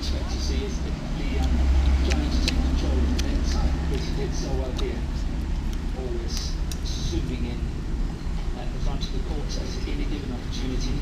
expect to see is the trying to take control of the net, which he did so well here. Always zooming in at the front of the court at any given opportunity.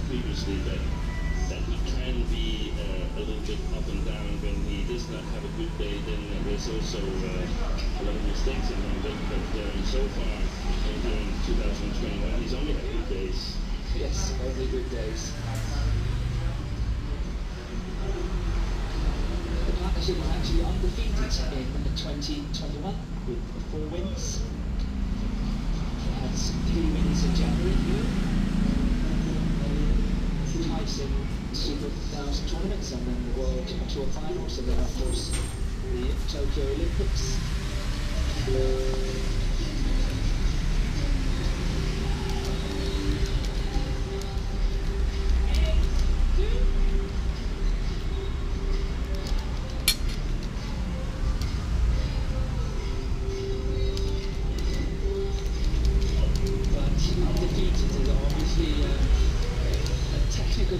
Previously that he can be a little bit up and down when he does not have a good day. Then there's also a lot of mistakes in him. But so far in 2021, he's only had good days. Yes, only good days. The partnership is actually undefeated in 2021 with 4 wins. That's 3 wins in January. Twice in Super 1000 tournaments, and then the World Tour Finals, and then of course the Tokyo Olympics.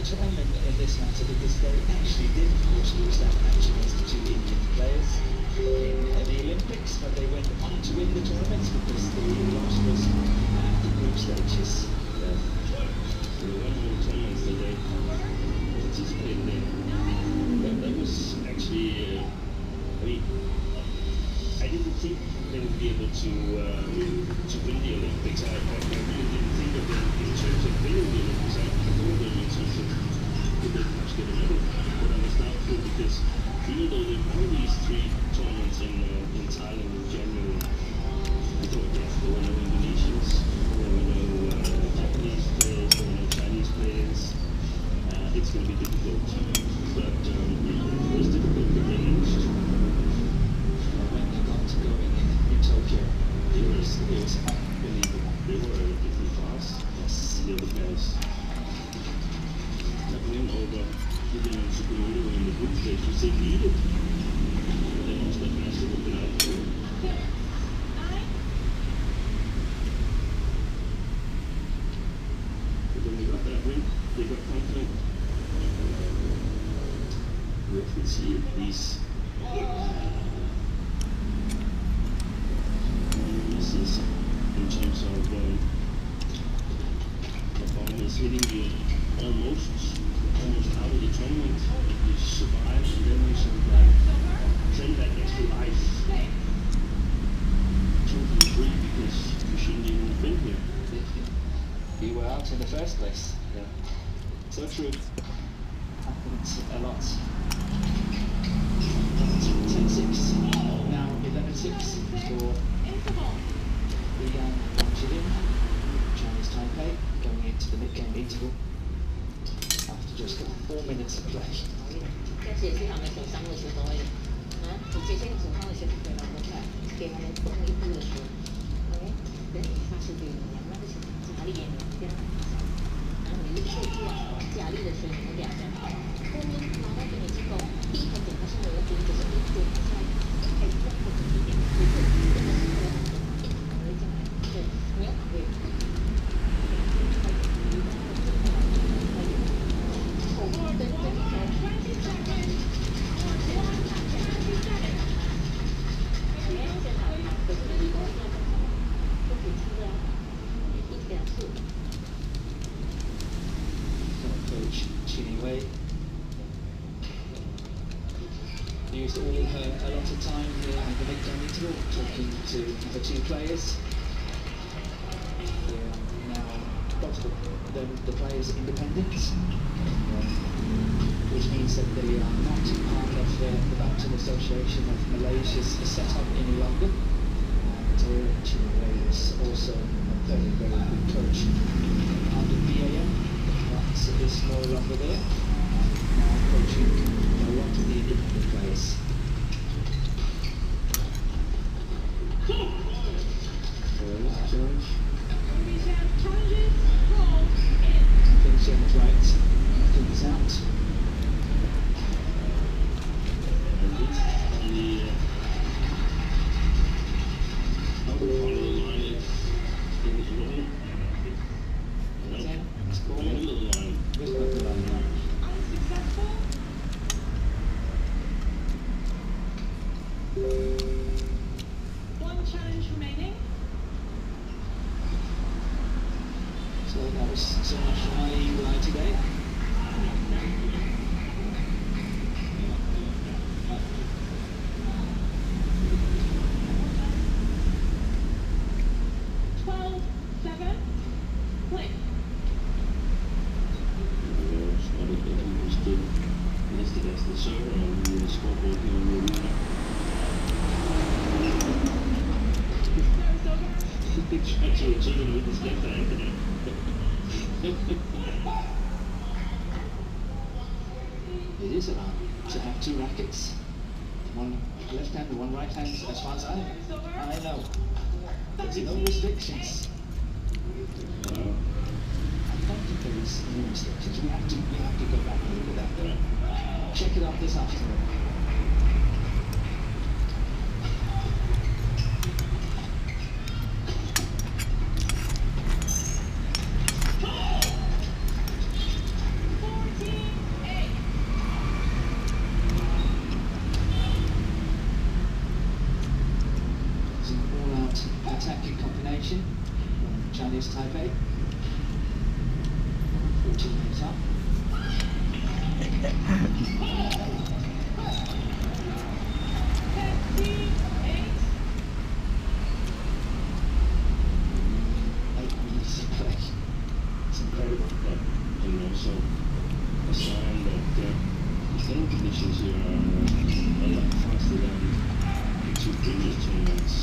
Tournament in this matter, because they actually did, of course, lose that match against the 2 Indian players in the Olympics, but they went on to win the tournament because the loss was at the group stages. One of the tournaments that they participated in, that was actually, I mean, I didn't think they would be able to win the Olympics. I really didn't think of them in terms of winning the Olympics. I thought them in terms of could they perhaps get a medal, but I was doubtful because even though they won these 3 tournaments in Thailand in January, I thought there were no Indonesians, there were no Japanese players, there were no Chinese players. It's going to be difficult, but it was difficult, but they managed. When they got to going in Tokyo, it was unbelievable. They were relatively fast. Yes. The other guys. That win over Gideon and Tsukumoto in the group stage, which they needed. But they lost that match, they would have been out for it. But when they got that win, they got confident. We can see these misses in terms of performance, hitting you almost out of the tournament. You survive, and then you sort of send that extra life totally free because you shouldn't even have been here. You were out in the first place. Yeah. So true. Happens a lot. 10-6, now 11-6 for Liang Wangjin, Chinese Taipei, going into the mid-game interval after just 4 minutes of play. 但是也是他们受伤的时候，你这些受伤的时候给他们看，给他们动一步的时候，对，他是对你那个是家里面这样，然后你受住啊，家里的时候你们两个，后面拿到给你之后，第一个点他是我要点，就是一点在开始或者一点，就是对，你要对。Taipei used a lot of time here at the mid-term interval talking to the two players. They are now both the players independent, which means that they are not part of the Badminton Association of Malaysia's setup any longer. And Chinaway is also a very, very good coach under BAM, but is no longer there. Now coaching a lot of the independent players. Vincent right, things out. One challenge remaining. So that was so much for my line today. It is allowed to have two rackets, one left hand and one right hand, as far as I know. There's no restrictions. I don't think there is no restrictions. We have to go back and look at that. Check it out this afternoon. Attacking combination from Chinese Taipei. 14 minutes up. It's incredible. And also a sign that the throwing conditions here are a lot faster than the two previous tournaments.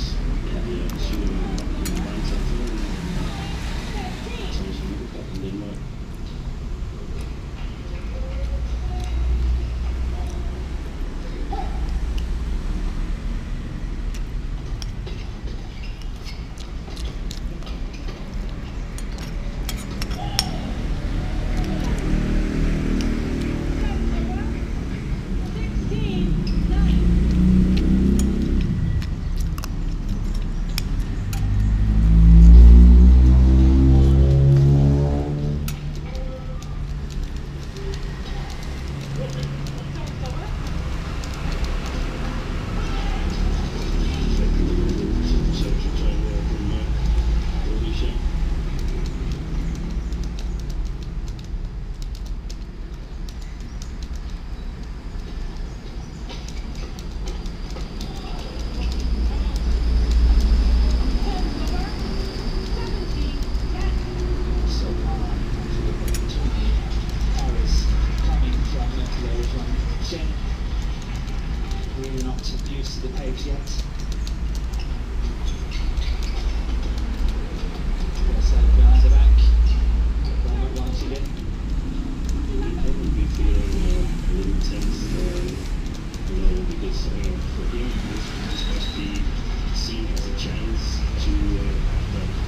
We're not used to the pace yet. Behind the back. Once again. I would be feeling a little tense, because for him, this must be seen as a chance to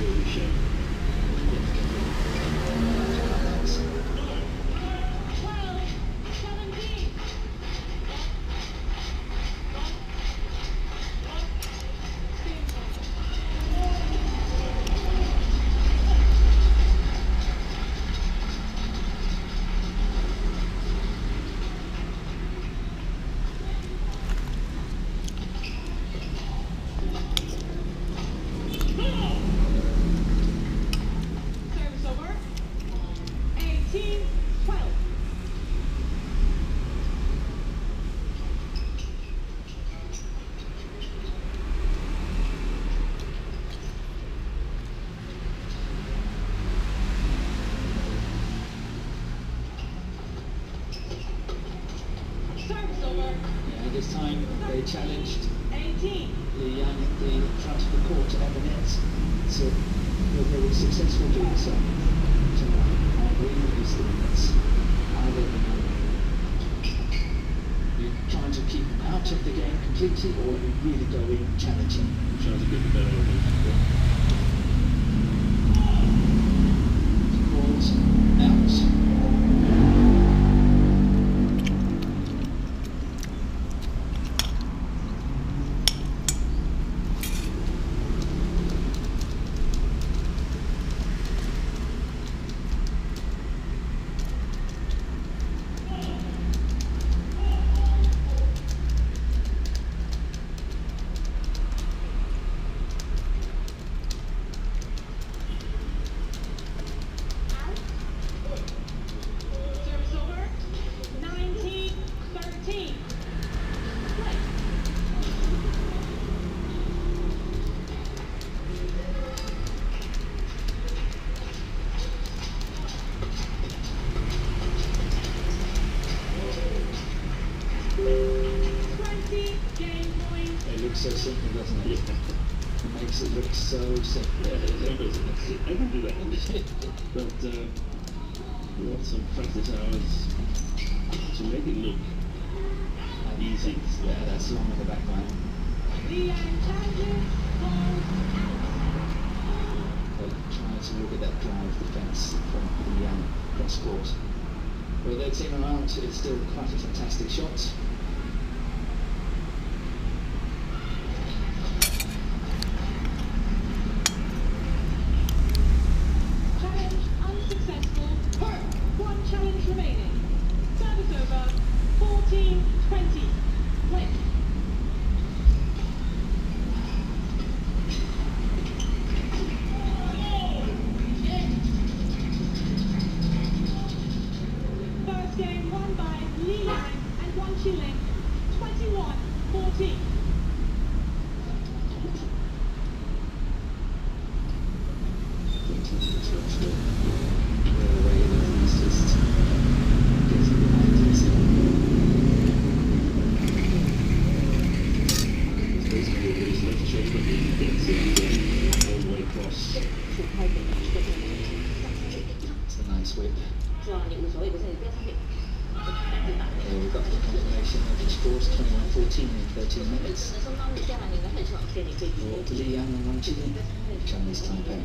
go to show. time they challenged 18. Li Yan at the front of the court at the net. So they were successful doing so. So I agree with the minutes. Either you're trying to keep them out of the game completely, or you really go in challenging. Trying to get the better of it. Balls out. Service over. 19-13. Play. Game point. It looks so simple, doesn't it? It makes it look so simple. I can do that. But we want some practice hours to make it look easy. Yeah, that's long in the background. Li Yan challenges. Balls They try to look at that drive defence from the cross court. Well, their team around, it's still quite a fantastic shot. Challenge unsuccessful. One challenge remaining. Service over. 14-20. Play. First game won by Li Yan and Wan Qiling. 21-14. Basically, there's left shot, but he gets it all the way across. 是拍给你一个这个 It's a nice whip. 知道你无所谓，可是你不要上面单子打。 There we've got the confirmation of the scores 21-14 in 13 minutes. 只能说帮你下来，你原本是往线，你可以 For Li Yan and Wan Qiling, Chinese Taipei.